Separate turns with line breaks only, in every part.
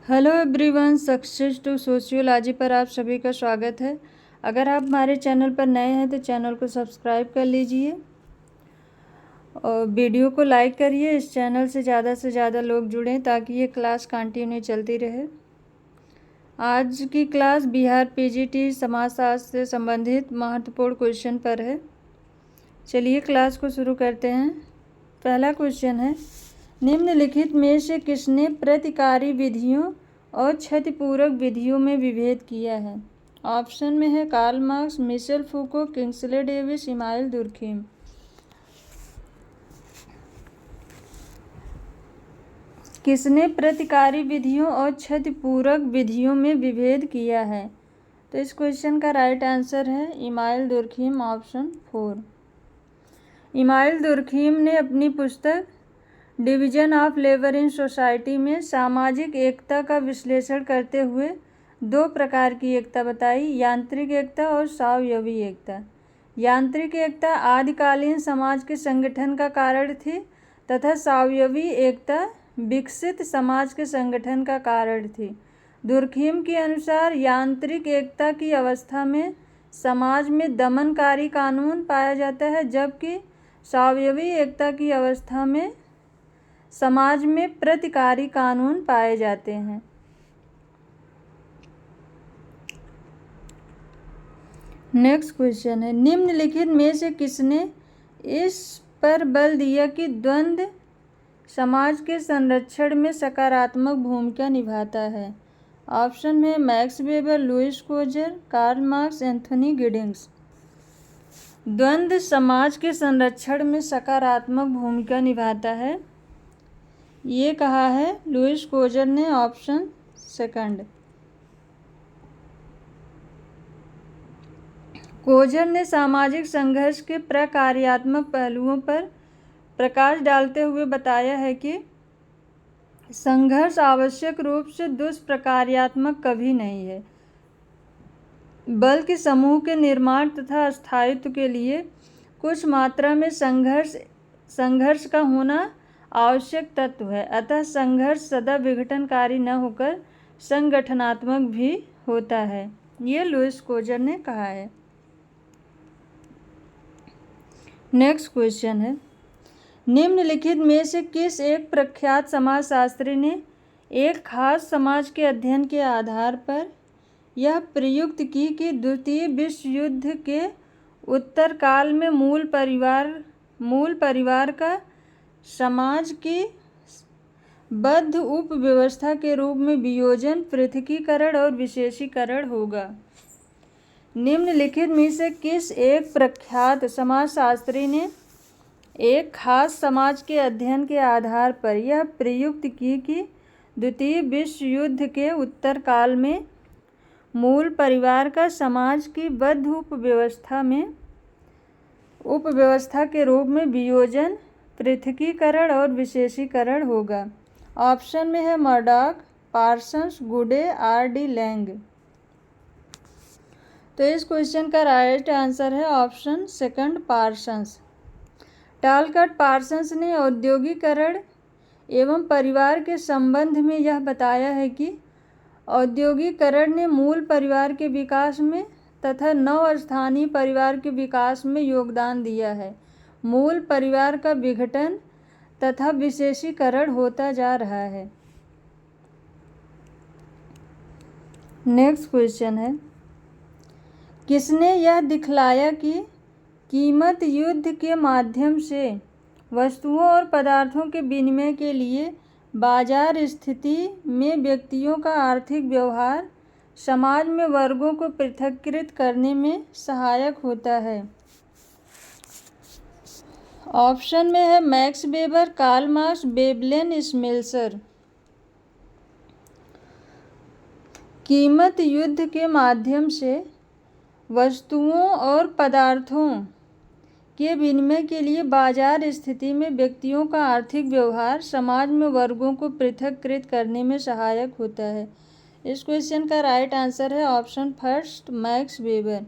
Hello everyone, success to sociology पर आप सभी का स्वागत है। अगर आप हमारे चैनल पर नए हैं तो चैनल को सब्सक्राइब कर लीजिए और वीडियो को लाइक करिए। इस चैनल से ज़्यादा लोग जुड़ें ताकि ये क्लास कंटिन्यू चलती रहे। आज की क्लास बिहार पीजीटी समाजशास्त्र से संबंधित महत्वपूर्ण क्वेश्चन पर है। चलिए क्लास को शुरू करते हैं। पहला क्वेश्चन है, निम्नलिखित में से किसने प्रतिकारी विधियों और क्षतिपूरक विधियों में विभेद किया है? ऑप्शन में है Karl Marx, Michel Foucault, Kingsley Davis, Emile Durkheim. किसने प्रतिकारी विधियों और क्षतिपूरक विधियों में विभेद किया है? तो इस क्वेश्चन का राइट आंसर है email Durkheim, option 4। Email Durkheim ने अपनी पुस्तक division of labour in society में सामाजिक एकता का विश्लेषण करते हुए दो प्रकार की एकता बताई, यांत्रिक एकता और स्वावयवी एकता। यांत्रिक एकता आदिकालीन समाज के संगठन का कारण थी तथा स्वावयवी एकता विकसित समाज के संगठन का कारण थी। दुर्खीम के अनुसार यांत्रिक एकता की अवस्था में समाज में दमनकारी कानून पाया जाता है, जबकि स्वावयवी एकता की अवस्था में समाज में प्रतिकारी कानून पाए जाते हैं। नेक्स्ट क्वेश्चन है, निम्नलिखित में से किसने इस पर बल दिया कि द्वंद्व समाज के संरक्षण में सकारात्मक भूमिका निभाता है? ऑप्शन में Max Weber, Lewis Coser, Karl Marx, Anthony Giddens. द्वंद्व समाज के संरक्षण में सकारात्मक भूमिका निभाता है, ये कहा है लुईस कोजर ने, ऑप्शन सेकंड। कोजर ने सामाजिक संघर्ष के प्रकार्यात्मक पहलुओं पर प्रकाश डालते हुए बताया है कि संघर्ष आवश्यक रूप से दुष्प्रकार्यात्मक कभी नहीं है, बल्कि समूह के निर्माण तथा स्थायित्व के लिए कुछ मात्रा में संघर्ष का होना आवश्यक तत्व है। अतः संघर्ष सदा विघटनकारी न होकर संगठनात्मक भी होता है, ये लुईस कोजर ने कहा है। नेक्स्ट क्वेश्चन है, निम्नलिखित में से किस एक प्रख्यात समाजशास्त्री ने एक खास समाज के अध्ययन के आधार पर यह प्रयुक्त की कि द्वितीय विश्व युद्ध के उत्तर काल में मूल परिवार का समाज की बद्ध उपव्यवस्था के रूप में वियोजन, पृथकीकरण और विशेषीकरण होगा? निम्नलिखित में से किस एक प्रख्यात समाजशास्त्री ने एक खास समाज के अध्ययन के आधार पर यह प्रयुक्त की कि द्वितीय विश्व युद्ध के उत्तर काल में मूल परिवार का समाज की बद्ध उपव्यवस्था के रूप में वियोजन, पृथकीकरण और विशेषीकरण होगा? ऑप्शन में है मर्डॉक, पार्सन्स, गुडे, आर.डी. लैंग। तो इस क्वेश्चन का राइट आंसर है ऑप्शन सेकंड, पार्सन्स। टालकट पार्सन्स ने औद्योगिकरण एवं परिवार के संबंध में यह बताया है कि औद्योगिकरण ने मूल परिवार के विकास में तथा नव स्थानीय परिवार के विकास में योगदान दिया है। मूल परिवार का विघटन तथा विशेषीकरण होता जा रहा है। नेक्स्ट क्वेश्चन है, किसने यह दिखलाया कि कीमत युद्ध के माध्यम से वस्तुओं और पदार्थों के विनिमय के लिए बाजार स्थिति में व्यक्तियों का आर्थिक व्यवहार समाज में वर्गों को पृथक्कृत करने में सहायक होता है? ऑप्शन में है Max Weber, Karl Marx, Veblen, Smelser. कीमत युद्ध के माध्यम से वस्तुओं और पदार्थों के विनिमय के लिए बाजार स्थिति में व्यक्तियों का आर्थिक व्यवहार समाज में वर्गों को पृथक्कृत करने में सहायक होता है। इस क्वेश्चन का राइट आंसर है option first, max weber.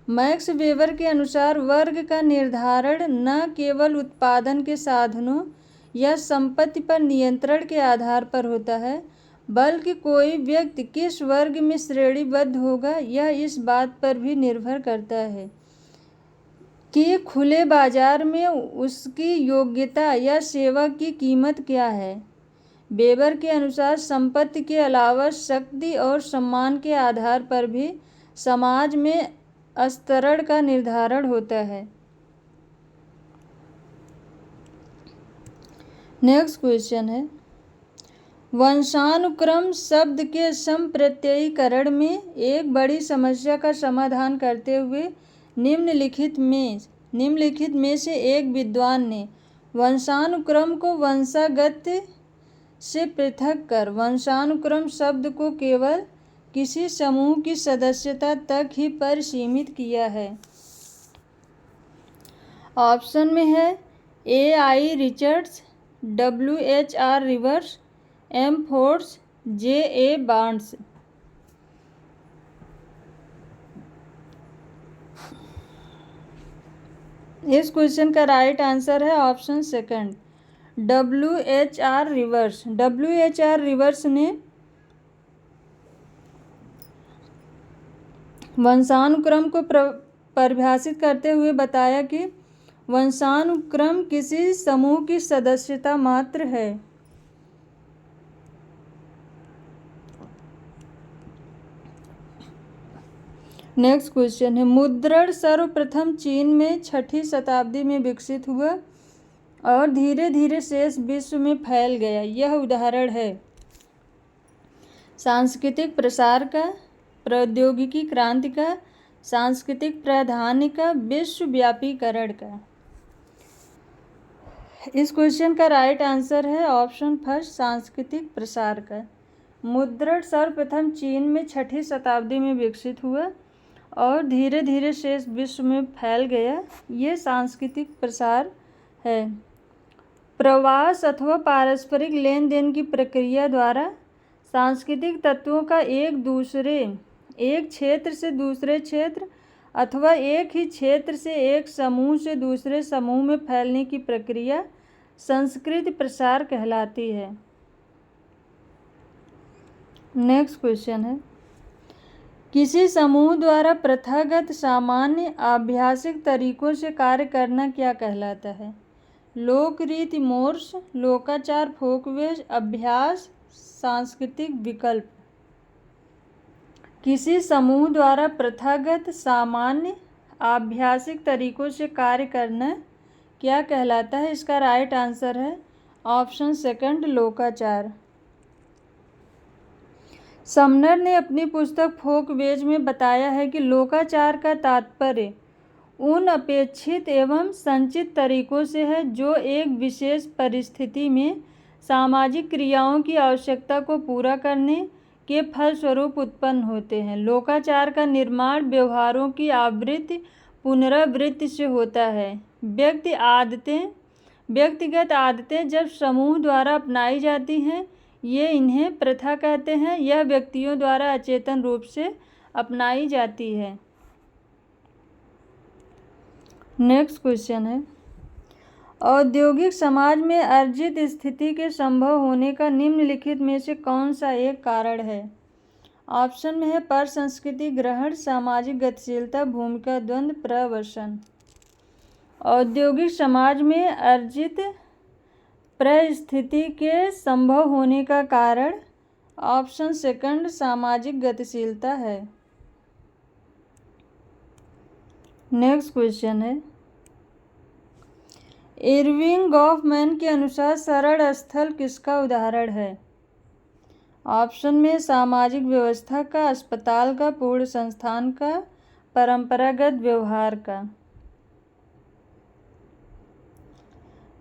Max weber के अनुसार वर्ग का निर्धारण न केवल उत्पादन के साधनों या संपत्ति पर नियंत्रण के आधार पर होता है, बल्कि कोई व्यक्ति किस वर्ग में श्रेणीबद्ध होगा यह इस बात पर भी निर्भर करता है कि खुले बाजार में उसकी योग्यता या सेवा की कीमत क्या है। वेबर के अनुसार संपत्ति के अलावा शक्ति और सम्मान के आधार पर भी समाज में स्तरण का निर्धारण होता है। नेक्स्ट क्वेश्चन है, वंशानुक्रम शब्द के संप्रत्ययीकरण में एक बड़ी समस्या का समाधान करते हुए निम्नलिखित में से एक विद्वान ने वंशानुक्रम को वंशागत से पृथक कर वंशानुक्रम शब्द को केवल किसी समूह की सदस्यता तक ही परिसीमित किया है। ऑप्शन में है A.I. Richards, W.H.R. Reverse, M. Force, J.A. Barnes. इस क्वेश्चन का राइट आंसर है option second, W.H.R. Reverse. W.H.R. Reverse ने वंशानुक्रम को परिभाषित करते हुए बताया कि वंशानुक्रम किसी समूह की सदस्यता मात्र है। नेक्स्ट क्वेश्चन है, मुद्रण सर्वप्रथम चीन में 6ठी शताब्दी में विकसित हुआ और धीरे धीरे शेष विश्व में फैल गया। यह उदाहरण है सांस्कृतिक प्रसार का, प्रौद्योगिकी क्रांति का, सांस्कृतिक प्राधान्य का, विश्वव्यापीकरण का। इस क्वेश्चन का राइट आंसर है ऑप्शन फर्स्ट, सांस्कृतिक प्रसार का। मुद्रण सर्वप्रथम चीन में 6ठी शताब्दी में विकसित हुआ और धीरे धीरे शेष विश्व में फैल गया। ये सांस्कृतिक प्रसार है। प्रवास अथवा पारस्परिक लेन देन की प्रक्रिया द्वारा सांस्कृतिक तत्वों का एक क्षेत्र से दूसरे क्षेत्र अथवा एक ही क्षेत्र से एक समूह से दूसरे समूह में फैलने की प्रक्रिया संस्कृति प्रसार कहलाती है। नेक्स्ट क्वेश्चन है, किसी समूह द्वारा प्रथागत सामान्य आभ्यासिक तरीकों से कार्य करना क्या कहलाता है? लोकरीति मोर्स, लोकाचार फोकवेश, अभ्यास, सांस्कृतिक विकल्प। किसी समूह द्वारा प्रथागत सामान्य आभ्यासिक तरीकों से कार्य करना क्या कहलाता है? इसका राइट आंसर है ऑप्शन सेकंड, लोकाचार। समनर ने अपनी पुस्तक फोकवेज में बताया है कि लोकाचार का तात्पर्य उन अपेक्षित एवं संचित तरीकों से है जो एक विशेष परिस्थिति में सामाजिक क्रियाओं की आवश्यकता को पूरा करने के फलस्वरूप उत्पन्न होते हैं। लोकाचार का निर्माण व्यवहारों की आवृत्ति पुनरावृत्ति से होता है। व्यक्तिगत आदतें जब समूह द्वारा अपनाई जाती हैं ये इन्हें प्रथा कहते हैं। यह व्यक्तियों द्वारा अचेतन रूप से अपनाई जाती है। नेक्स्ट क्वेश्चन है, औद्योगिक समाज में अर्जित स्थिति के संभव होने का निम्नलिखित में से कौन सा एक कारण है? ऑप्शन में है परसंस्कृति ग्रहण, सामाजिक गतिशीलता, भूमिका द्वंद्व, प्रवसन। औद्योगिक समाज में अर्जित परिस्थिति के संभव होने का कारण ऑप्शन सेकंड, सामाजिक गतिशीलता है। नेक्स्ट क्वेश्चन है, इरविंग गॉफमैन के अनुसार शरण स्थल किसका उदाहरण है? ऑप्शन में सामाजिक व्यवस्था का, अस्पताल का, पूर्ण संस्थान का, परंपरागत व्यवहार का।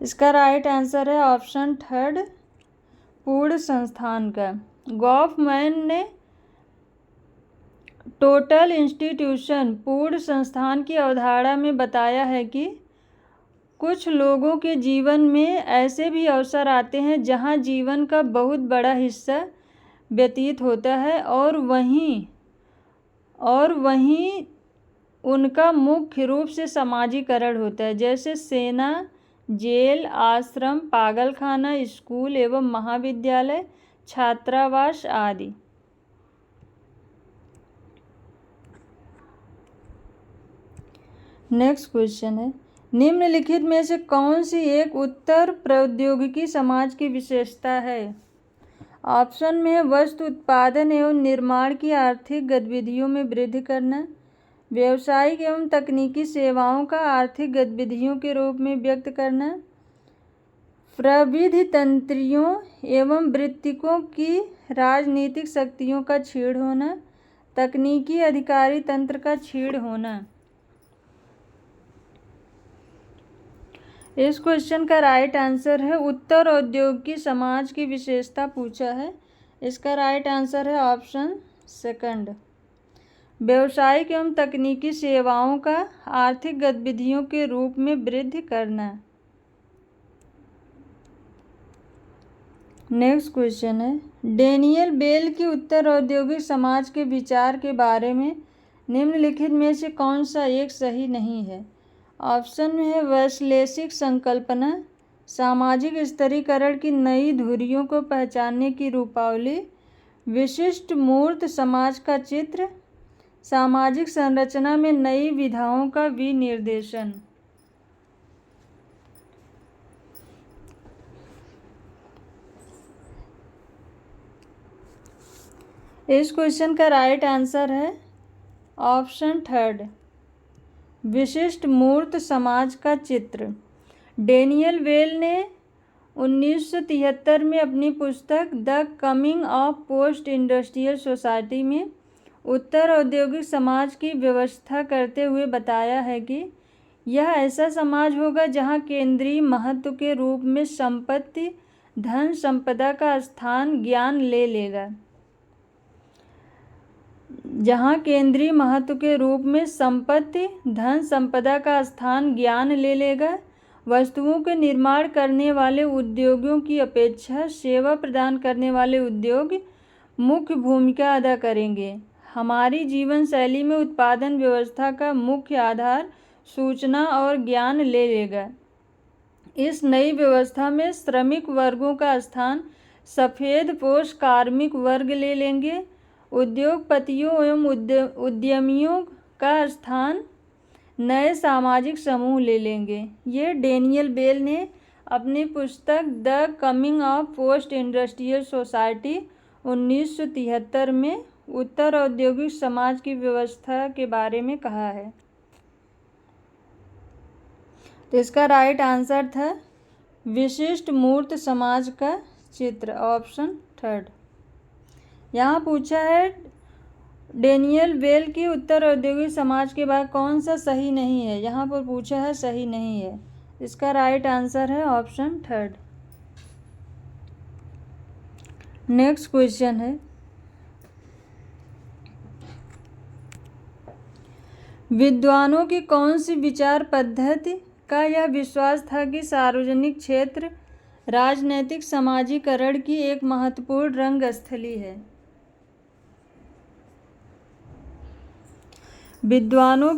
इसका राइट आंसर है ऑप्शन थर्ड, पूर्ण संस्थान का। गॉफमैन ने टोटल इंस्टीट्यूशन पूर्ण संस्थान की अवधारणा में बताया है कि कुछ लोगों के जीवन में ऐसे भी अवसर आते हैं जहां जीवन का बहुत बड़ा हिस्सा व्यतीत होता है और वहीं उनका मुख्य रूप से समाजीकरण होता है, जैसे सेना, जेल, आश्रम, पागलखाना, स्कूल एवं महाविद्यालय, छात्रावास आदि। नेक्स्ट क्वेश्चन है, निम्नलिखित में से कौन सी एक उत्तर प्रौद्योगिकी समाज की विशेषता है? ऑप्शन में है वस्तु उत्पादन एवं निर्माण की आर्थिक गतिविधियों में वृद्धि करना, व्यावसायिक एवं तकनीकी सेवाओं का आर्थिक गतिविधियों के रूप में व्यक्त करना, प्रविधि तंत्रियों एवं वृत्तिकों की राजनीतिक शक्तियों का छीड़ होना, तकनीकी अधिकारी तंत्र का छीड़ होना। इस क्वेश्चन का राइट आंसर है उत्तर औद्योगिकी समाज की विशेषता पूछा है। इसका राइट आंसर है ऑप्शन सेकंड, व्यावसायिक एवं तकनीकी सेवाओं का आर्थिक गतिविधियों के रूप में वृद्धि करना। नेक्स्ट क्वेश्चन है, डेनियल बेल की उत्तर औद्योगिक समाज के विचार के बारे में निम्नलिखित में से कौन सा एक सही नहीं है? ऑप्शन में है वैश्लेषिक संकल्पना, सामाजिक स्तरीकरण की नई धुरियों को पहचानने की रूपावली, विशिष्ट मूर्त समाज का चित्र, सामाजिक संरचना में नई विधाओं का विनिर्देशन। इस क्वेश्चन का राइट आंसर है ऑप्शन थर्ड, विशिष्ट मूर्त समाज का चित्र। डेनियल बेल ने 1973 में अपनी पुस्तक the coming of post industrial society में उत्तर औद्योगिक समाज की व्यवस्था करते हुए बताया है कि यह ऐसा समाज होगा जहां केंद्रीय महत्व के रूप में संपत्ति धन संपदा का स्थान ज्ञान ले लेगा। जहां केंद्रीय महत्व के रूप में संपत्ति धन संपदा का स्थान ज्ञान ले लेगा, वस्तुओं के निर्माण करने वाले उद्योगों की अपेक्षा सेवा प्रदान करने वाले उद्योग मुख्य भूमिका अदा करेंगे। हमारी जीवन शैली में उत्पादन व्यवस्था का मुख्य आधार सूचना और ज्ञान ले लेगा। इस नई व्यवस्था में श्रमिक वर्गों का स्थान सफ़ेद पोश कार्मिक वर्ग ले लेंगे। उद्योगपतियों एवं उद्यमियों का स्थान नए सामाजिक समूह ले लेंगे। ये डेनियल बेल ने अपनी पुस्तक the coming of post industrial society 1973 में उत्तर औद्योगिक समाज की व्यवस्था के बारे में कहा है। तो इसका राइट आंसर था विशिष्ट मूर्त समाज का चित्र, ऑप्शन थर्ड। यहाँ पूछा है डेनियल बेल की उत्तर औद्योगिक समाज के बाद कौन सा सही नहीं है? यहाँ पर पूछा है सही नहीं है। इसका राइट आंसर है ऑप्शन थर्ड। नेक्स्ट क्वेश्चन है, विद्वानों की कौन सी विचार पद्धति का यह विश्वास था कि सार्वजनिक क्षेत्र राजनैतिक समाजीकरण की एक महत्वपूर्ण रंगस्थली है? विद्वानों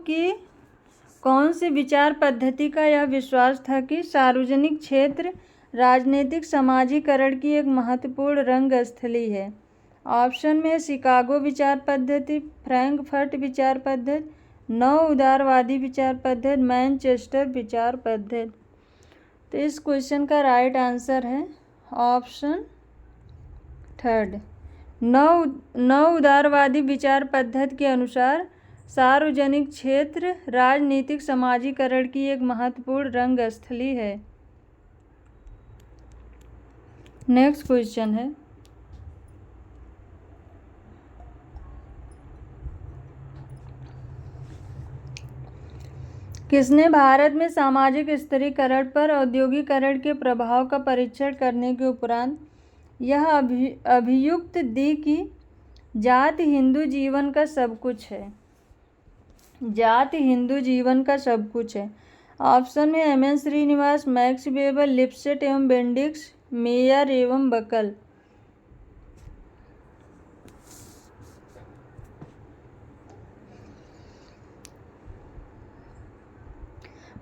की कौन सी विचार पद्धति का यह विश्वास था कि सार्वजनिक क्षेत्र राजनीतिक समाजीकरण की एक महत्वपूर्ण रंगस्थली है? ऑप्शन में शिकागो विचार पद्धति, फ्रैंकफर्ट विचार पद्धति, नव उदारवादी विचार पद्धति, मैनचेस्टर विचार पद्धति। तो इस क्वेश्चन का राइट आंसर है ऑप्शन थर्ड, नव उदारवादी विचार पद्धति के अनुसार सार्वजनिक क्षेत्र राजनीतिक समाजीकरण की एक महत्वपूर्ण रंगस्थली है। नेक्स्ट क्वेश्चन है, किसने भारत में सामाजिक स्तरीकरण पर औद्योगिकरण के प्रभाव का परीक्षण करने के उपरांत यह अभियुक्त दी कि जाति हिंदू जीवन का सब कुछ है? जाति हिंदू जीवन का सब कुछ है। ऑप्शन में M N. Srinivas, Max Weber, Lipset एवं बेंडिक्स, मेयर एवं बकल।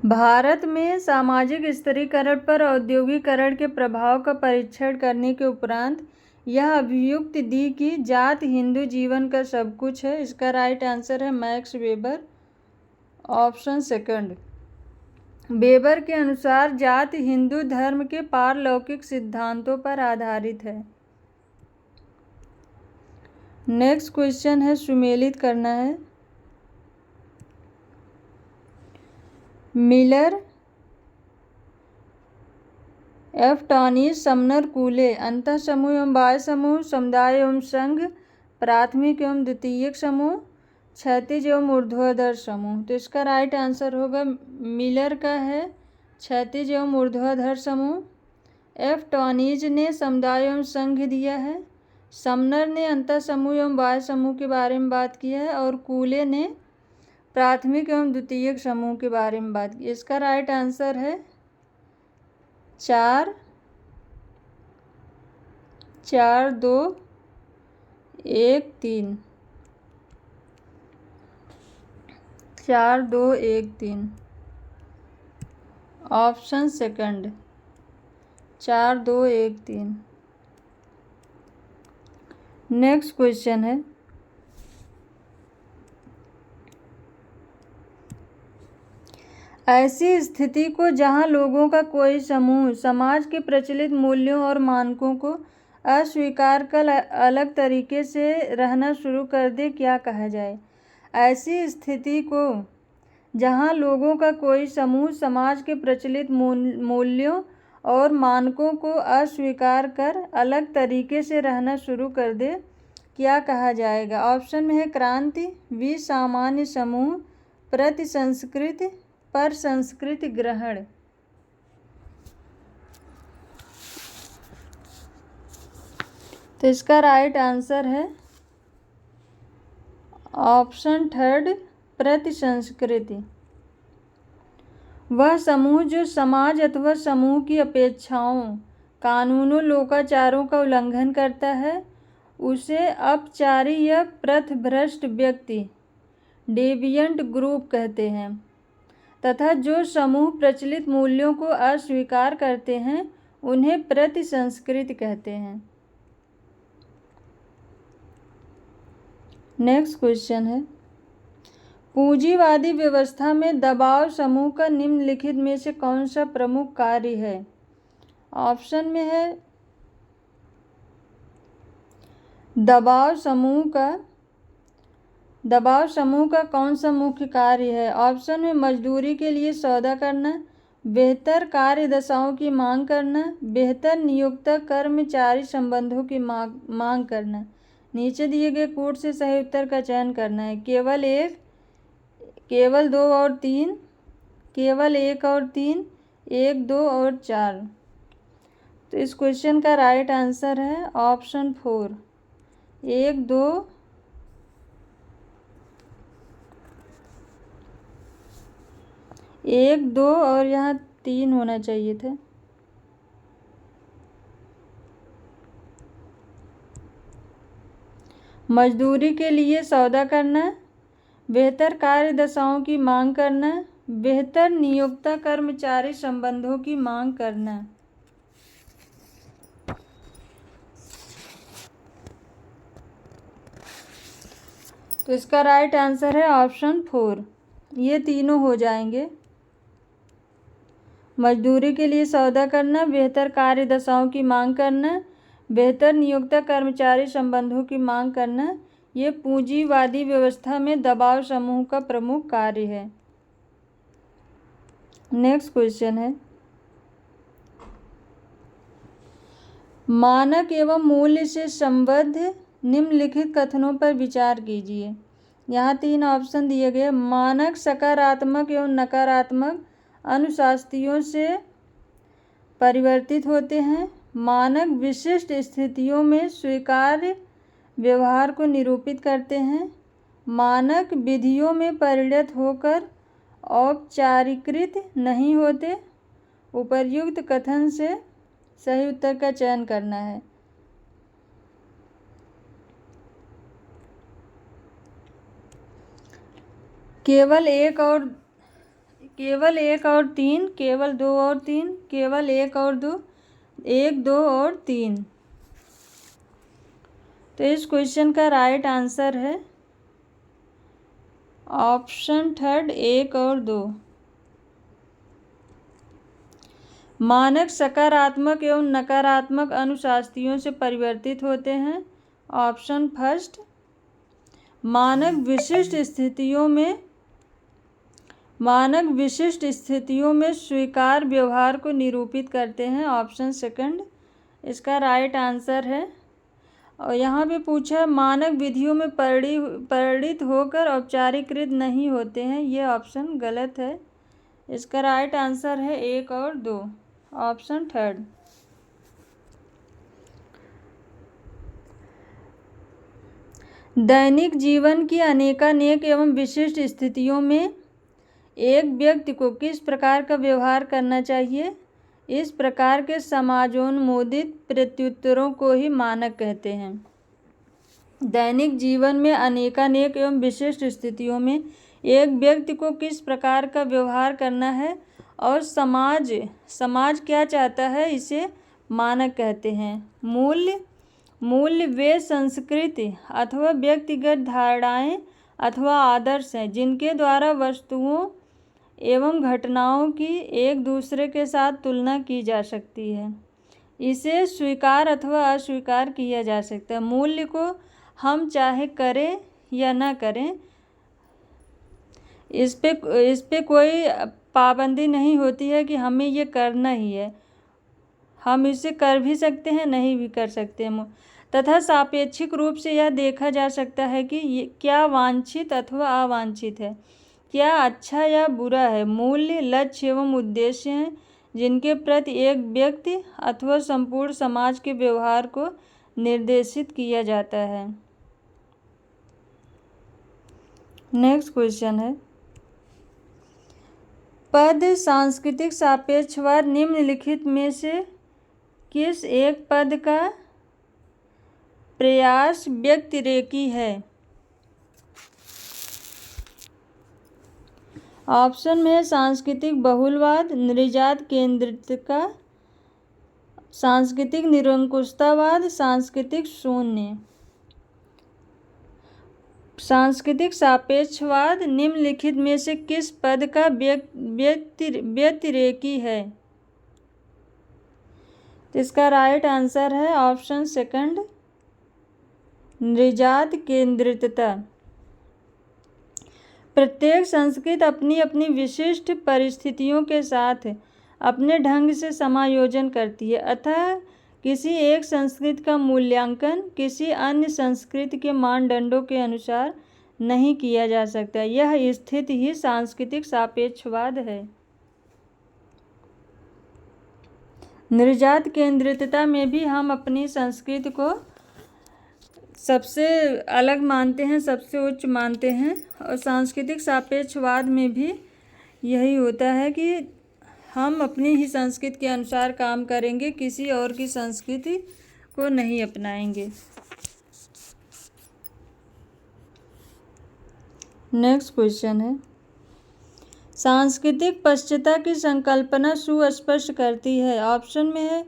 भारत में सामाजिक स्थिरीकरण पर औद्योगिकरण के प्रभाव का परीक्षण करने के उपरांत यह अभियुक्ति दी कि जात हिंदू जीवन का सब कुछ है। इसका राइट आंसर है Max weber, option second. Weber के अनुसार जात हिंदू धर्म के पारलौकिक सिद्धांतों पर आधारित है। नेक्स्ट क्वेश्चन है, सुमेलित करना है। मिलर, एफ टॉनीज, समनर, कूले अंतः समूह एवं बाह्य समूह, समुदाय एवं संघ, प्राथमिक एवं द्वितीयक समूह, क्षैतिज एवं ऊर्ध्वाधर समूह। तो इसका राइट आंसर होगा मिलर का है क्षैतिज एवं ऊर्ध्वाधर समूह। एफ टॉनीज ने समुदाय एवं संघ दिया है। समनर ने अंतः समूह एवं बाह्य समूह के बारे में बात की है और कूले ने प्राथमिक एवं द्वितीयक समूह के बारे में बात की। इसका राइट आंसर है 4, 4, 2, 1, 3। 4, 2, 1, 3, ऑप्शन सेकंड, 4, 2, 1, 3। नेक्स्ट क्वेश्चन है, ऐसी स्थिति को जहां लोगों का कोई समूह समाज के प्रचलित मूल्यों और मानकों को अस्वीकार कर अलग तरीके से रहना शुरू कर दे, क्या कहा जाए? ऐसी स्थिति को जहां लोगों का कोई समूह समाज के प्रचलित मूल्यों और मानकों को अस्वीकार कर अलग तरीके से रहना शुरू कर दे, क्या कहा जाएगा? ऑप्शन में है क्रांति, बी सामान्य समूह, प्रति संस्कृति, पर संस्कृति ग्रहण। तो इसका राइट आंसर है ऑप्शन थर्ड, प्रति संस्कृति। वह समूह जो समाज अथवा समूह की अपेक्षाओं, कानूनों, लोकाचारों का उल्लंघन करता है उसे अपचारी या पथभ्रष्ट व्यक्ति, डेविएंट ग्रुप कहते हैं, तथा जो समूह प्रचलित मूल्यों को अस्वीकार करते हैं उन्हें प्रति संस्कृति कहते हैं। नेक्स्ट क्वेश्चन है, पूंजीवादी व्यवस्था में दबाव समूह का निम्नलिखित में से कौन सा प्रमुख कार्य है? ऑप्शन में है दबाव समूह का कौन सा मुख्य कार्य है? ऑप्शन में मजदूरी के लिए सौदा करना, बेहतर कार्य दशाओं की मांग करना, बेहतर नियोक्ता कर्मचारी संबंधों की मांग करना। नीचे दिए गए कोड से सही उत्तर का चयन करना है। केवल 1, केवल 2 और 3, केवल 1 और 3, 1, 2 और 4। तो इस क्वेश्चन का राइट आंसर है ऑप्शन 4, 1, 2, 1, 2 और यहाँ 3 होना चाहिए था। मजदूरी के लिए सौदा करना, बेहतर कार्य दशाओं की मांग करना, बेहतर नियोक्ता कर्मचारी संबंधों की मांग करना। तो इसका राइट आंसर है ऑप्शन 4, ये तीनों हो जाएंगे। मजदूरी के लिए सौदा करना, बेहतर कार्य दशाओं की मांग करना, बेहतर नियोक्ता कर्मचारी संबंधों की मांग करना, ये पूंजीवादी व्यवस्था में दबाव समूह का प्रमुख कार्य है। नेक्स्ट क्वेश्चन है, मानक एवं मूल्य से संबद्ध निम्नलिखित कथनों पर विचार कीजिए। यहाँ 3 ऑप्शन दिए गए। मानक सकारात्मक एवं नकारात्मक अनुशास्तियों से परिवर्तित होते हैं। मानक विशिष्ट स्थितियों में स्वीकार्य व्यवहार को निरूपित करते हैं। मानक विधियों में परिणत होकर औपचारिकृत नहीं होते। उपर्युक्त कथन से सही उत्तर का चयन करना है। केवल 1 और केवल 1 और 3, केवल 2 और 3, केवल 1 और 2, 1, 2 और 3। तो इस क्वेश्चन का राइट आंसर है ऑप्शन थर्ड 1 और 2। मानक सकारात्मक एवं नकारात्मक अनुशास्त्रियों से परिवर्तित होते हैं। Option first. मानक विशिष्ट स्थितियों में स्वीकार व्यवहार को निरूपित करते हैं। ऑप्शन सेकंड इसका राइट आंसर है। और यहाँ पे पूछा मानक विधियों में परिणित होकर औपचारिकृत नहीं होते हैं, ये ऑप्शन गलत है। इसका राइट आंसर है 1 और 2, ऑप्शन थर्ड। दैनिक जीवन की अनेकानेक एवं विशिष्ट स्थितियों में एक व्यक्ति को किस प्रकार का व्यवहार करना चाहिए? इस प्रकार के समाजोन्मोदित प्रत्युत्तरों को ही मानक कहते हैं। दैनिक जीवन में अनेकानेक एवं विशिष्ट स्थितियों में एक व्यक्ति को किस प्रकार का व्यवहार करना है और समाज क्या चाहता है, इसे मानक कहते हैं। मूल्य वे संस्कृति अथवा व्यक्तिगत धारणाएं अथवा आदर्श हैं जिनके द्वारा वस्तुओं एवं घटनाओं की एक दूसरे के साथ तुलना की जा सकती है। इसे स्वीकार अथवा अस्वीकार किया जा सकता है। मूल्य को हम चाहे करें या ना करें, इस पे कोई पाबंदी नहीं होती है कि हमें ये करना ही है। हम इसे कर भी सकते हैं, नहीं भी कर सकते हैं। तथा सापेक्षिक रूप से यह देखा जा सकता है कि ये क्या वांछित अथवा अवांछित है, क्या अच्छा या बुरा है। मूल्य लक्ष्य एवं उद्देश्य हैं जिनके प्रति एक व्यक्ति अथवा संपूर्ण समाज के व्यवहार को निर्देशित किया जाता है। नेक्स्ट क्वेश्चन है, पद सांस्कृतिक सापेक्षवाद निम्नलिखित में से किस एक पद का प्रयास व्यतिरेकी है? ऑप्शन में सांस्कृतिक बहुलवाद, नृजात केंद्रितता, सांस्कृतिक निरंकुशतावाद, सांस्कृतिक शून्य। सांस्कृतिक सापेक्षवाद निम्नलिखित में से किस पद का व्यतिरेकी है? तो इसका राइट आंसर है ऑप्शन सेकंड, नृजात केंद्रितता। प्रत्येक संस्कृति अपनी अपनी विशिष्ट परिस्थितियों के साथ अपने ढंग से समायोजन करती है, अतः किसी एक संस्कृति का मूल्यांकन किसी अन्य संस्कृति के मानदंडों के अनुसार नहीं किया जा सकता। यह स्थिति ही सांस्कृतिक सापेक्षवाद है। नृजात केंद्रितता में भी हम अपनी संस्कृति को सबसे अलग मानते हैं, सबसे उच्च मानते हैं। और सांस्कृतिक सापेक्षवाद में भी यही होता है कि हम अपनी ही संस्कृति के अनुसार काम करेंगे, किसी और की संस्कृति को नहीं अपनाएंगे। नेक्स्ट क्वेश्चन है, सांस्कृतिक पश्चात्ता की संकल्पना सुस्पष्ट करती है। ऑप्शन में है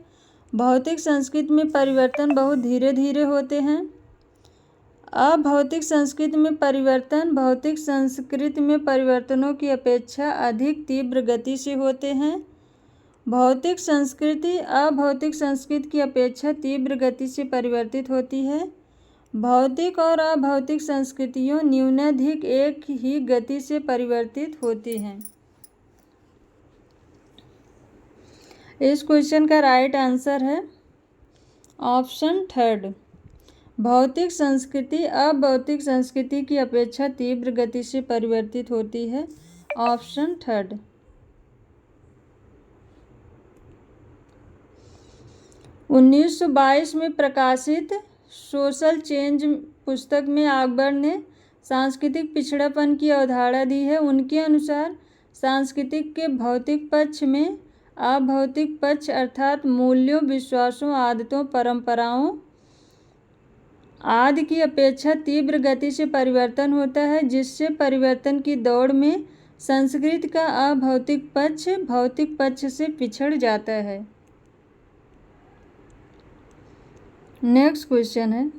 भौतिक संस्कृति में परिवर्तन बहुत धीरे धीरे होते हैं। अभौतिक संस्कृति में परिवर्तन भौतिक संस्कृति में परिवर्तनों की अपेक्षा अधिक तीव्र गति से होते हैं। भौतिक संस्कृति अभौतिक संस्कृति की अपेक्षा तीव्र गति से परिवर्तित होती है। भौतिक और अभौतिक संस्कृतियों न्यूनाधिक एक ही गति से परिवर्तित होती हैं। इस क्वेश्चन का राइट आंसर है ऑप्शन थर्ड, भौतिक संस्कृति अभौतिक संस्कृति की अपेक्षा तीव्र गति से परिवर्तित होती है। Option third. उन्नीस 1922 में प्रकाशित सोशल चेंज पुस्तक में अकबर ने सांस्कृतिक पिछड़ापन की अवधारणा दी है। उनके अनुसार सांस्कृतिक के भौतिक पक्ष में अभौतिक पक्ष अर्थात मूल्यों, विश्वासों, आदतों, परंपराओं आदि की अपेक्षा तीव्र गति से परिवर्तन होता है, जिससे परिवर्तन की दौड़ में संस्कृत का अभौतिक पक्ष भौतिक पक्ष से पिछड़ जाता है। नेक्स्ट क्वेश्चन है,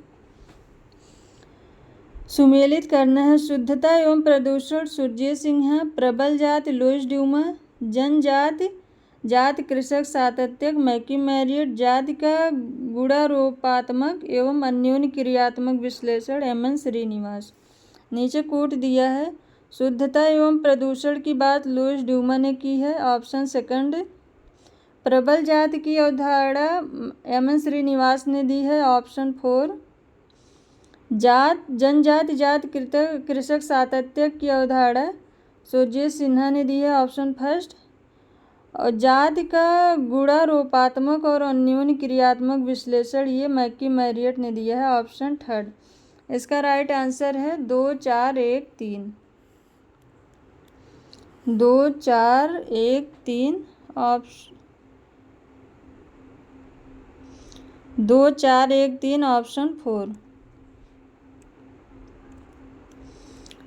सुमेलित करना है। शुद्धता एवं प्रदूषण सुरजीत सिन्हा, प्रबल जात लुईस ड्यूमा, जनजाति जात कृषक सातत्यक मैकी मैरियट, जाति का गुणारोपात्मक एवं अन्योन्य क्रियात्मक विश्लेषण एम.एन. श्रीनिवास। नीचे कोट दिया है, शुद्धता एवं प्रदूषण की बात लुईस ड्यूमा ने की है, ऑप्शन सेकंड। प्रबल जाति की अवधारणा एम.एन. श्रीनिवास ने दी है, ऑप्शन 4। जनजाति जात कृषक सातत्य की अवधारणा सुरजीत सिन्हा ने दी है, ऑप्शन फर्स्ट। और जाति का गुणारोपात्मक और अन्योन्य क्रियात्मक विश्लेषण ये मैकी मैरियट ने दिया है, ऑप्शन थर्ड। इसका राइट आंसर है 2, 4, 1, 3। 2, 4, 1, 3 ऑप्शन 2, 4, 1, 3 ऑप्शन 4।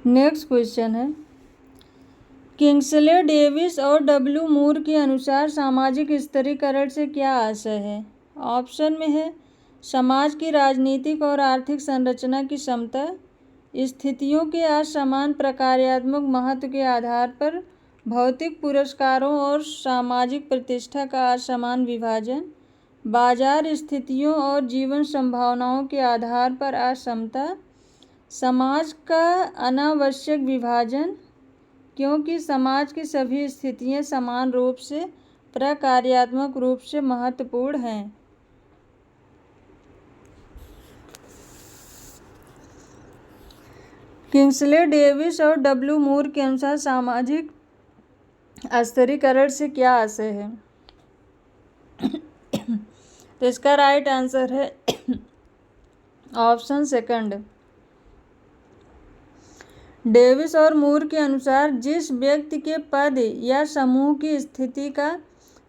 नेक्स्ट क्वेश्चन है, किंग्सले डेविस और डब्ल्यू मूर के अनुसार सामाजिक स्तरीकरण से क्या आशय है। ऑप्शन में है समाज की राजनीतिक और आर्थिक संरचना की समता, स्थितियों के असमान प्रकार्यात्मक महत्व के आधार पर भौतिक पुरस्कारों और सामाजिक प्रतिष्ठा का असमान विभाजन, बाजार स्थितियों और जीवन संभावनाओं के आधार पर असमता, समाज का अनावश्यक विभाजन क्योंकि समाज की सभी स्थितियां समान रूप से प्रकार्यात्मक रूप से महत्वपूर्ण हैं। किंग्सले डेविस और डब्ल्यू मूर के अनुसार सामाजिक स्तरीकरण से क्या आशय है। तो इसका राइट आंसर है ऑप्शन सेकंड। डेविस और मूर के अनुसार जिस व्यक्ति के पद या समूह की स्थिति का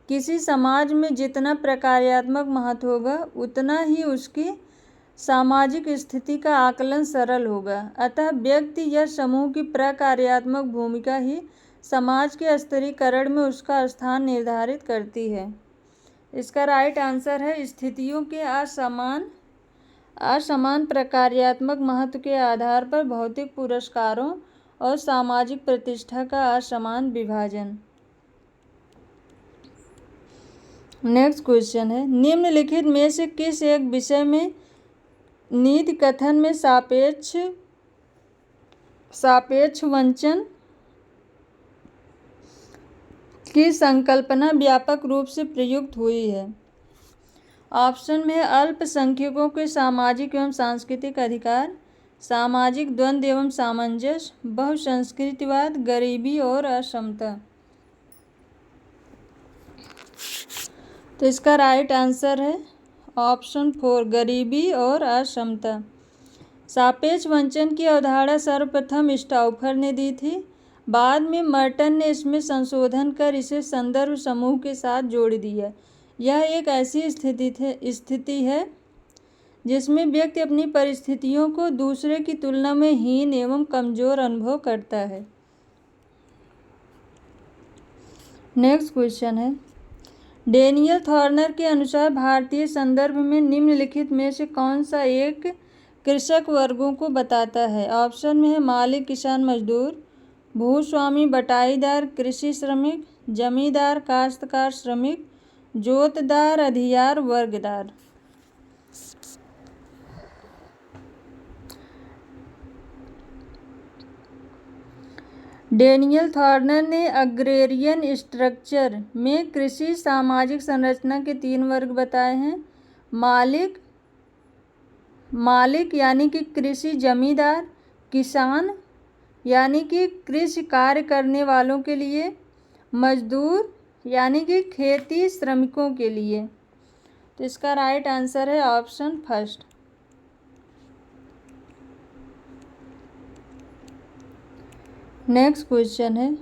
किसी समाज में जितना प्रकार्यात्मक महत्व होगा उतना ही उसकी सामाजिक स्थिति का आकलन सरल होगा। अतः व्यक्ति या समूह की प्रकार्यात्मक भूमिका ही समाज के स्तरीकरण में उसका स्थान निर्धारित करती है। इसका राइट आंसर है स्थितियों के असमान प्रकार्यात्मक महत्व के आधार पर भौतिक पुरस्कारों और सामाजिक प्रतिष्ठा का असमान विभाजन। नेक्स्ट क्वेश्चन है, निम्नलिखित में से किस एक विषय में नीति कथन में सापेक्ष वंचन की संकल्पना व्यापक रूप से प्रयुक्त हुई है। ऑप्शन में अल्पसंख्यकों के सामाजिक एवं सांस्कृतिक अधिकार, सामाजिक द्वंद्व एवं सामंजस्य, बहुसंस्कृतिवाद, गरीबी और असमता। तो इसका राइट आंसर है ऑप्शन 4, गरीबी और असमता। सापेक्ष वंचन की अवधारणा सर्वप्रथम स्टाउफर ने दी थी, बाद में मर्टन ने इसमें संशोधन कर इसे संदर्भ समूह के साथ जोड़ दिया। यह एक ऐसी स्थिति है जिसमें व्यक्ति अपनी परिस्थितियों को दूसरे की तुलना में हीन एवं कमजोर अनुभव करता है। नेक्स्ट क्वेश्चन है, डेनियल थॉर्नर के अनुसार भारतीय संदर्भ में निम्नलिखित में से कौन सा एक कृषक वर्गों को बताता है। ऑप्शन में है मालिक किसान मजदूर, भूस्वामी बटाईदार कृषि श्रमिक, जमींदार काश्तकार श्रमिक, जोतदार अधियार वर्गदार। डेनियल थॉर्नर ने अग्रेरियन स्ट्रक्चर में कृषि सामाजिक संरचना के 3 वर्ग बताए हैं। मालिक यानी कि कृषि जमींदार, किसान यानी कि कृषि कार्य करने वालों के लिए, मजदूर यानी कि खेती श्रमिकों के लिए। तो इसका राइट आंसर है ऑप्शन फर्स्ट। नेक्स्ट क्वेश्चन है,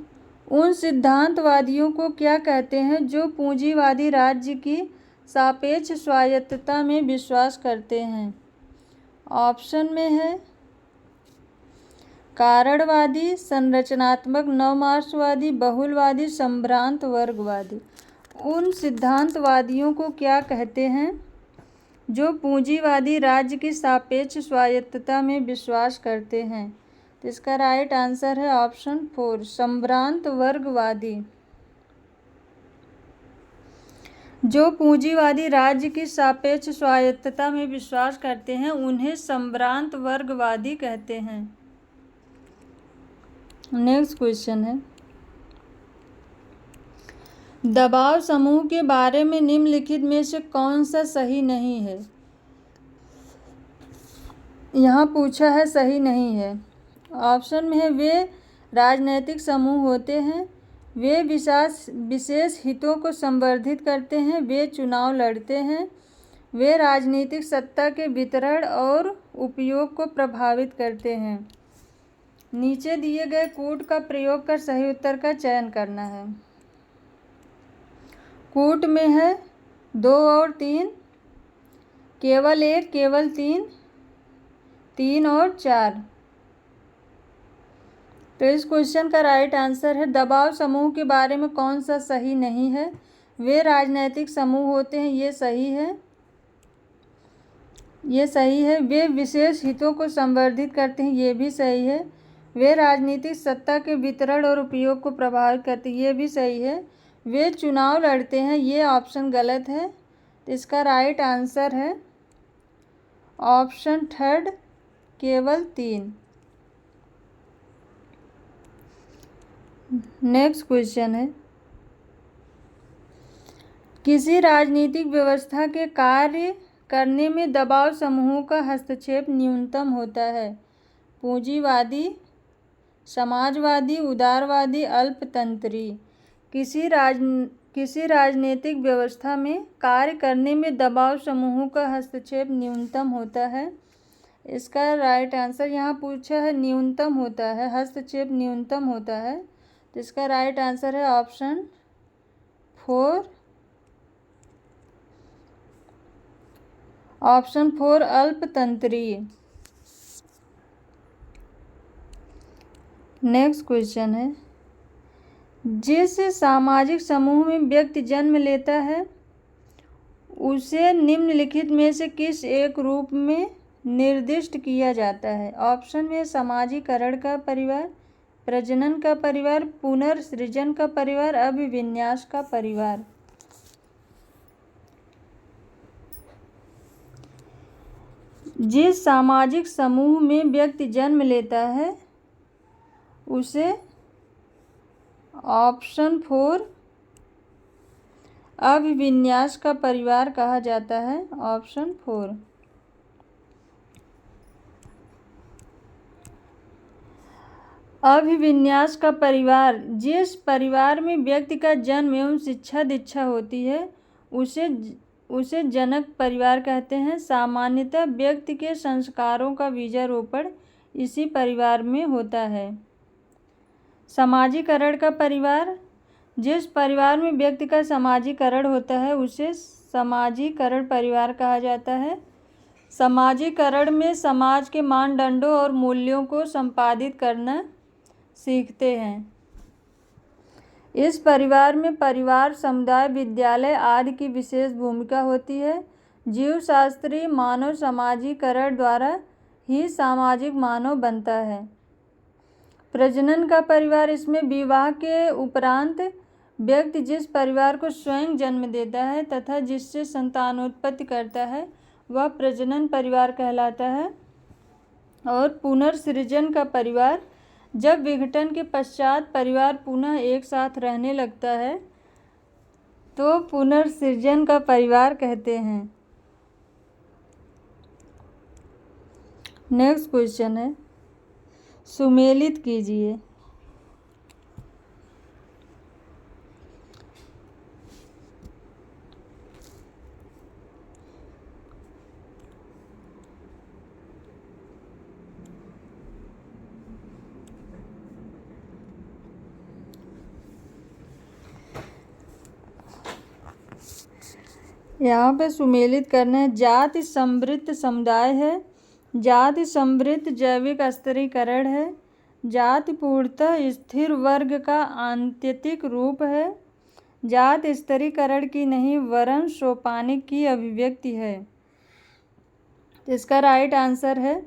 उन सिद्धांतवादियों को क्या कहते हैं जो पूंजीवादी राज्य की सापेक्ष स्वायत्तता में विश्वास करते हैं। ऑप्शन में है कारणवादी, संरचनात्मक नवमार्क्सवादी, बहुलवादी, संभ्रांत वर्गवादी। उन सिद्धांतवादियों को क्या कहते हैं जो पूंजीवादी राज्य की सापेक्ष स्वायत्तता में विश्वास करते हैं? तो इसका राइट आंसर है ऑप्शन 4, संभ्रांत वर्गवादी। जो पूंजीवादी राज्य की सापेक्ष स्वायत्तता में विश्वास करते हैं उन्हें संभ्रांत वर्गवादी कहते हैं। नेक्स्ट क्वेश्चन है, दबाव समूह के बारे में निम्नलिखित में से कौन सा सही नहीं है? यहाँ पूछा है सही नहीं है। ऑप्शन में है वे राजनैतिक समूह होते हैं, वे विशेष हितों को संवर्धित करते हैं, वे चुनाव लड़ते हैं, वे राजनीतिक सत्ता के वितरण और उपयोग को प्रभावित करते हैं। नीचे दिए गए कूट का प्रयोग कर सही उत्तर का चयन करना है। कूट में है 2 और 3, केवल 1, केवल 3, 3 और 4। तो इस क्वेश्चन का राइट आंसर है दबाव समूह के बारे में कौन सा सही नहीं है? वे राजनैतिक समूह होते हैं, ये सही है, ये सही है। वे विशेष हितों को संवर्धित करते हैं, ये भी सही है। वे राजनीतिक सत्ता के वितरण और उपयोग को प्रभावित करते हैं, ये भी सही है। वे चुनाव लड़ते हैं, ये ऑप्शन गलत है। तो इसका राइट आंसर है ऑप्शन 3, केवल 3। नेक्स्ट क्वेश्चन है, किसी राजनीतिक व्यवस्था के कार्य करने में दबाव समूहों का हस्तक्षेप न्यूनतम होता है? पूंजीवादी, समाजवादी, उदारवादी, अल्पतंत्री। किसी राजनीतिक व्यवस्था में कार्य करने में दबाव समूहों का हस्तक्षेप न्यूनतम होता है। इसका राइट आंसर यहाँ पूछा है न्यूनतम होता है, हस्तक्षेप न्यूनतम होता है। तो इसका राइट आंसर है ऑप्शन 4, ऑप्शन 4, अल्पतंत्री। नेक्स्ट क्वेश्चन है, जिस सामाजिक समूह में व्यक्ति जन्म लेता है उसे निम्नलिखित में से किस एक रूप में निर्दिष्ट किया जाता है? ऑप्शन में समाजीकरण का परिवार, प्रजनन का परिवार, पुनर्सृजन का परिवार, अभिविन्यास का परिवार। जिस सामाजिक समूह में व्यक्ति जन्म लेता है उसे ऑप्शन 4, अभिविन्यास का परिवार कहा जाता है। ऑप्शन 4। अभिविन्यास का परिवार जिस परिवार में व्यक्ति का जन्म एवं शिक्षा दीक्षा होती है उसे जनक परिवार कहते हैं। सामान्यतः व्यक्ति के संस्कारों का बीजारोपण इसी परिवार में होता है। समाजीकरण का परिवार जिस परिवार में व्यक्ति का समाजीकरण होता है उसे समाजीकरण परिवार कहा जाता है। समाजीकरण में समाज के मानदंडों और मूल्यों को संपादित करना सीखते हैं। इस परिवार में परिवार, समुदाय, विद्यालय आदि की विशेष भूमिका होती है। जीवशास्त्री मानव समाजीकरण द्वारा ही सामाजिक मानव बनता है। प्रजनन का परिवार इसमें विवाह के उपरांत व्यक्ति जिस परिवार को स्वयं जन्म देता है तथा जिससे संतानोत्पत्ति करता है वह प्रजनन परिवार कहलाता है। और पुनर्सृजन का परिवार जब विघटन के पश्चात परिवार पुनः एक साथ रहने लगता है तो पुनर्सृजन का परिवार कहते हैं। नेक्स्ट क्वेश्चन है, सुमेलित कीजिए। यहाँ पे सुमेलित करना है। जाति समृद्ध समुदाय है, जाति समृद्ध जैविक स्तरीकरण है, जाति पूर्णतः स्थिर वर्ग का आत्यंतिक रूप है। जात स्तरीकरण की नहीं वरन सोपानिक की अभिव्यक्ति है। इसका राइट आंसर है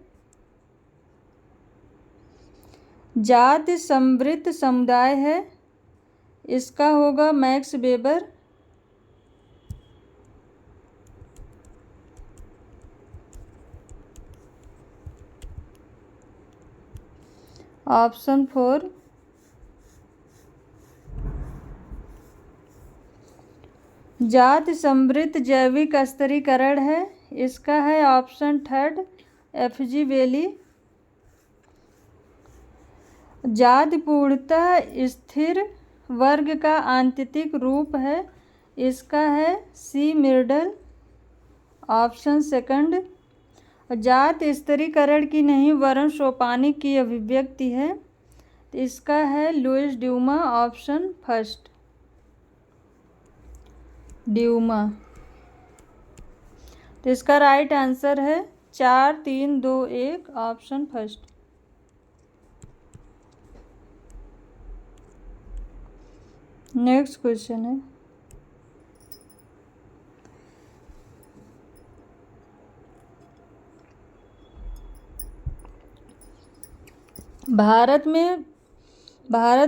जाति समृद्ध समुदाय है। इसका होगा मैक्स वेबर। ऑप्शन 4। जाति समृद्ध जैविक स्तरीकरण है। इसका है ऑप्शन 3 एफजी बेली। जाति पूर्णतः स्थिर वर्ग का आत्यंतिक रूप है। इसका है सी मिर्डल। ऑप्शन 2। जात स्तरीकरण की नहीं वरन सोपानिक की अभिव्यक्ति है। तो इसका है लुइस ड्यूमा। Option 1 Dumas. तो इसका राइट आंसर है 4 3 2 1 ऑप्शन 1। नेक्स्ट क्वेश्चन है भारत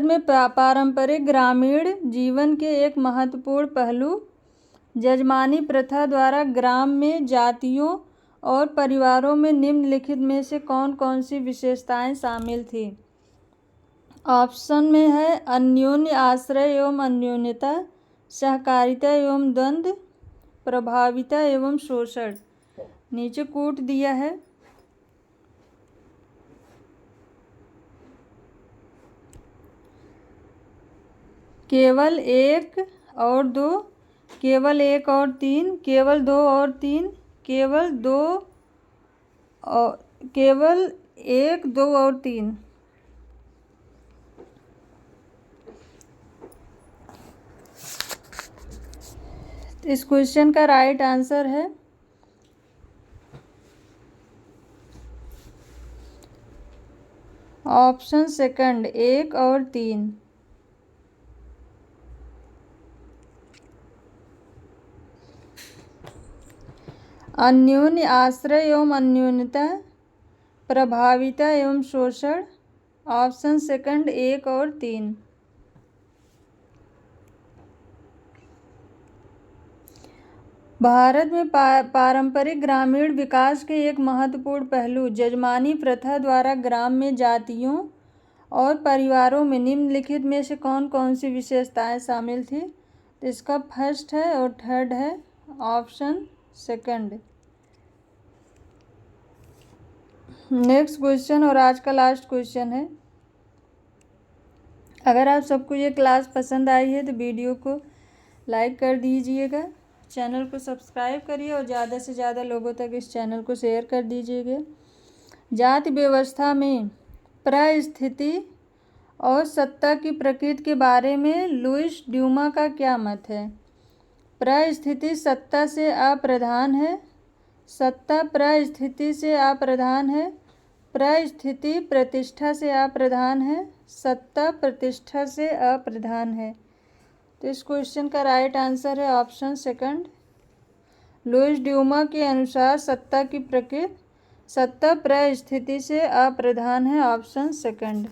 में पारंपरिक ग्रामीण जीवन के एक महत्वपूर्ण पहलू जजमानी प्रथा द्वारा ग्राम में जातियों और परिवारों में निम्नलिखित में से कौन कौन सी विशेषताएं शामिल थी। ऑप्शन में है अन्योन्य आश्रय एवं अन्योन्यता, सहकारिता एवं द्वंद्व, प्रभाविता एवं शोषण। नीचे कूट दिया है। केवल 1 और 2, केवल 1 और 3, केवल 2 और 3, केवल 1 2 और 3। इस क्वेश्चन का राइट आंसर है ऑप्शन 2 1 और 3। अन्योन्य आश्रय एवं अन्योन्यता, प्रभाविता एवं शोषण। ऑप्शन 2 1 और 3। भारत में पारंपरिक ग्रामीण विकास के एक महत्वपूर्ण पहलू जजमानी प्रथा द्वारा ग्राम में जातियों और परिवारों में निम्नलिखित में से कौन कौन सी विशेषताएं शामिल थी। तो इसका 1st है और 3rd है ऑप्शन 2। नेक्स्ट क्वेश्चन और आज का लास्ट क्वेश्चन है। अगर आप सबको ये क्लास पसंद आई है तो वीडियो को लाइक कर दीजिएगा, चैनल को सब्सक्राइब करिए और ज़्यादा से ज़्यादा लोगों तक इस चैनल को शेयर कर दीजिएगा। जाति व्यवस्था में परिस्थिति और सत्ता की प्रकृति के बारे में लुइस ड्यूमा का क्या मत है। परिस्थिति सत्ता से अप्रधान है, सत्ता परिस्थिति से अप्रधान है, परिस्थिति प्रतिष्ठा से अप्रधान है, सत्ता प्रतिष्ठा से अप्रधान है। तो इस क्वेश्चन का राइट आंसर है ऑप्शन 2। लुइस ड्यूमा के अनुसार सत्ता की प्रकृति सत्ता परिस्थिति से अप्रधान है। ऑप्शन 2।